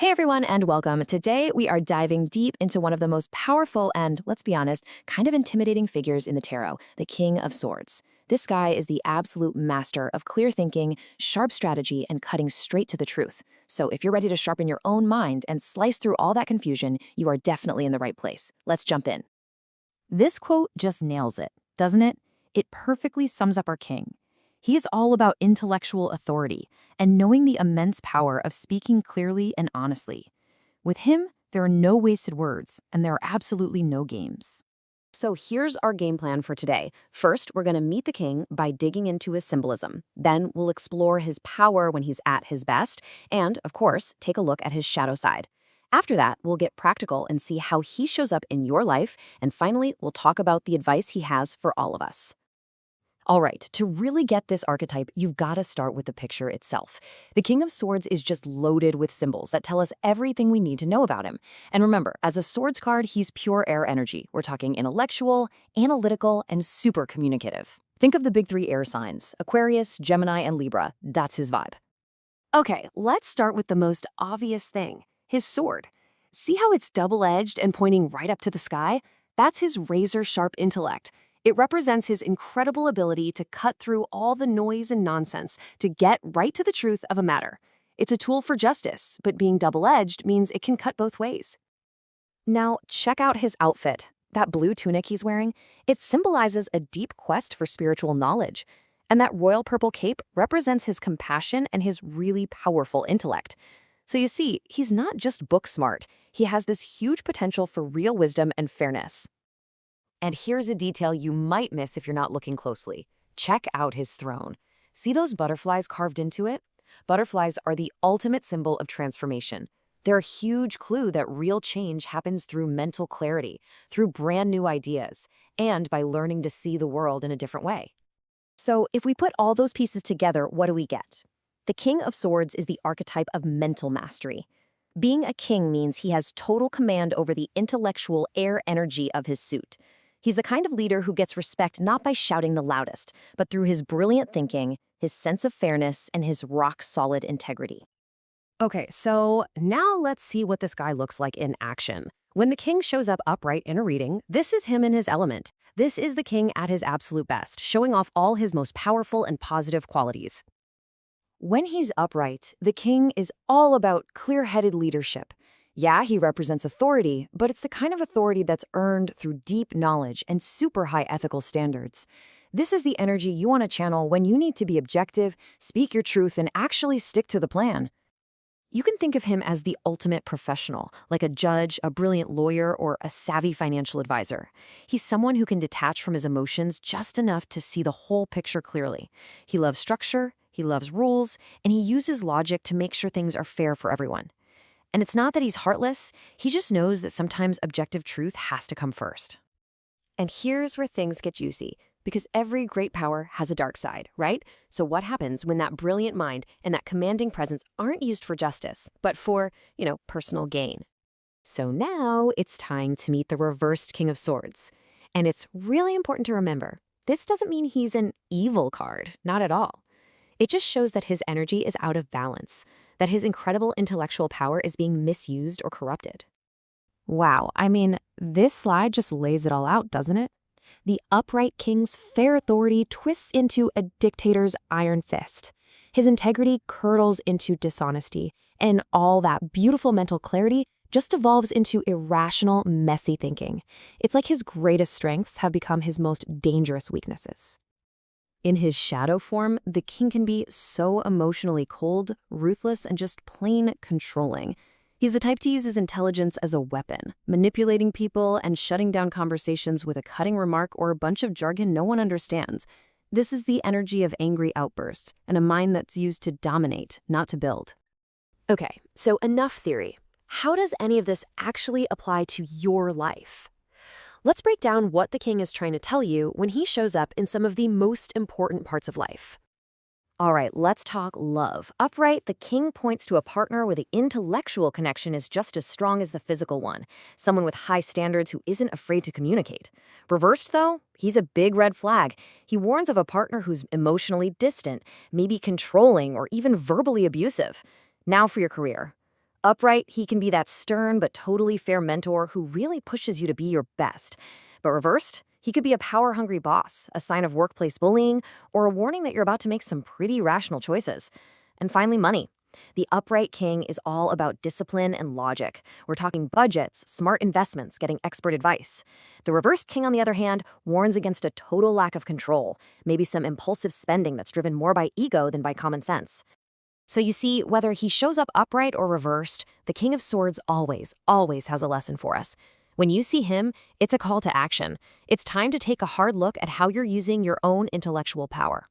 Hey everyone, and welcome. Today we are diving deep into one of the most powerful and, let's be honest, kind of intimidating figures in the tarot, the King of Swords. This guy is the absolute master of clear thinking, sharp strategy, and cutting straight to the truth. So if you're ready to sharpen your own mind and slice through all that confusion, you are definitely in the right place. Let's jump in. This quote just nails it, doesn't it? It perfectly sums up our king. He is all about intellectual authority and knowing the immense power of speaking clearly and honestly. With him, there are no wasted words, and there are absolutely no games. So here's our game plan for today. First, we're going to meet the king by digging into his symbolism. Then we'll explore his power when he's at his best, and, of course, take a look at his shadow side. After that, we'll get practical and see how he shows up in your life, and finally, we'll talk about the advice he has for all of us. All right, to really get this archetype, you've got to start with the picture itself. The King of Swords is just loaded with symbols that tell us everything we need to know about him. And remember, as a swords card, he's pure air energy. We're talking intellectual, analytical, and super communicative. Think of the big three air signs: Aquarius, Gemini, and Libra. That's his vibe. Okay, let's start with the most obvious thing, his sword. See how it's double-edged and pointing right up to the sky? That's his razor-sharp intellect. It represents his incredible ability to cut through all the noise and nonsense to get right to the truth of a matter. It's a tool for justice, but being double-edged means it can cut both ways. Now, check out his outfit. That blue tunic he's wearing, it symbolizes a deep quest for spiritual knowledge. And that royal purple cape represents his compassion and his really powerful intellect. So you see, he's not just book smart. He has this huge potential for real wisdom and fairness. And here's a detail you might miss if you're not looking closely. Check out his throne. See those butterflies carved into it? Butterflies are the ultimate symbol of transformation. They're a huge clue that real change happens through mental clarity, through brand new ideas, and by learning to see the world in a different way. So if we put all those pieces together, what do we get? The King of Swords is the archetype of mental mastery. Being a king means he has total command over the intellectual air energy of his suit. He's the kind of leader who gets respect not by shouting the loudest, but through his brilliant thinking, his sense of fairness, and his rock-solid integrity. Okay, so now let's see what this guy looks like in action. When the king shows up upright in a reading, this is him in his element. This is the king at his absolute best, showing off all his most powerful and positive qualities. When he's upright, the king is all about clear-headed leadership. Yeah, he represents authority, but it's the kind of authority that's earned through deep knowledge and super high ethical standards. This is the energy you want to channel when you need to be objective, speak your truth, and actually stick to the plan. You can think of him as the ultimate professional, like a judge, a brilliant lawyer, or a savvy financial advisor. He's someone who can detach from his emotions just enough to see the whole picture clearly. He loves structure, he loves rules, and he uses logic to make sure things are fair for everyone. And it's not that he's heartless, he just knows that sometimes objective truth has to come first. And here's where things get juicy, because every great power has a dark side, right? So what happens when that brilliant mind and that commanding presence aren't used for justice, but for, personal gain? So now it's time to meet the reversed King of Swords. And it's really important to remember, this doesn't mean he's an evil card, not at all. It just shows that his energy is out of balance, that his incredible intellectual power is being misused or corrupted. Wow, this slide just lays it all out, doesn't it? The upright king's fair authority twists into a dictator's iron fist. His integrity curdles into dishonesty, and all that beautiful mental clarity just evolves into irrational, messy thinking. It's like his greatest strengths have become his most dangerous weaknesses. In his shadow form, the king can be so emotionally cold, ruthless, and just plain controlling. He's the type to use his intelligence as a weapon, manipulating people and shutting down conversations with a cutting remark or a bunch of jargon no one understands. This is the energy of angry outbursts and a mind that's used to dominate, not to build. Okay, so enough theory. How does any of this actually apply to your life? Let's break down what the king is trying to tell you when he shows up in some of the most important parts of life. All right, let's talk love. Upright, the king points to a partner where the intellectual connection is just as strong as the physical one, someone with high standards who isn't afraid to communicate. Reversed, though, he's a big red flag. He warns of a partner who's emotionally distant, maybe controlling or even verbally abusive. Now for your career. Upright, he can be that stern but totally fair mentor who really pushes you to be your best. But reversed, he could be a power-hungry boss, a sign of workplace bullying, or a warning that you're about to make some pretty rational choices. And finally, money. The upright king is all about discipline and logic. We're talking budgets, smart investments, getting expert advice. The reversed king, on the other hand, warns against a total lack of control, maybe some impulsive spending that's driven more by ego than by common sense. So you see, whether he shows up upright or reversed, the King of Swords always has a lesson for us. When you see him, it's a call to action. It's time to take a hard look at how you're using your own intellectual power.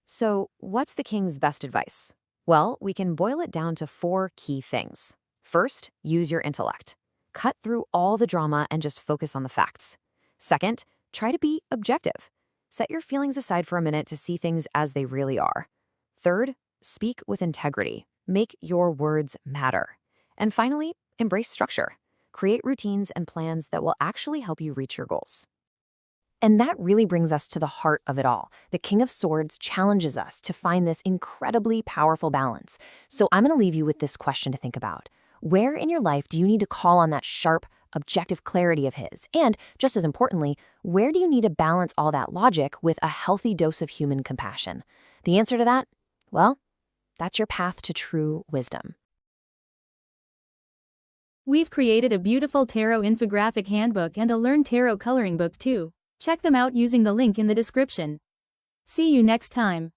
So, what's the King's best advice? Well, we can boil it down to 4 key things. First, use your intellect. Cut through all the drama and just focus on the facts. Second, try to be objective. Set your feelings aside for a minute to see things as they really are. Third, speak with integrity. Make your words matter. And finally, embrace structure. Create routines and plans that will actually help you reach your goals. And that really brings us to the heart of it all. The King of Swords challenges us to find this incredibly powerful balance. So I'm going to leave you with this question to think about. Where in your life do you need to call on that sharp, objective clarity of his? And, just as importantly, where do you need to balance all that logic with a healthy dose of human compassion? The answer to that? Well, that's your path to true wisdom. We've created a beautiful Tarot Infographic Handbook and a Learn Tarot coloring book too. Check them out using the link in the description. See you next time.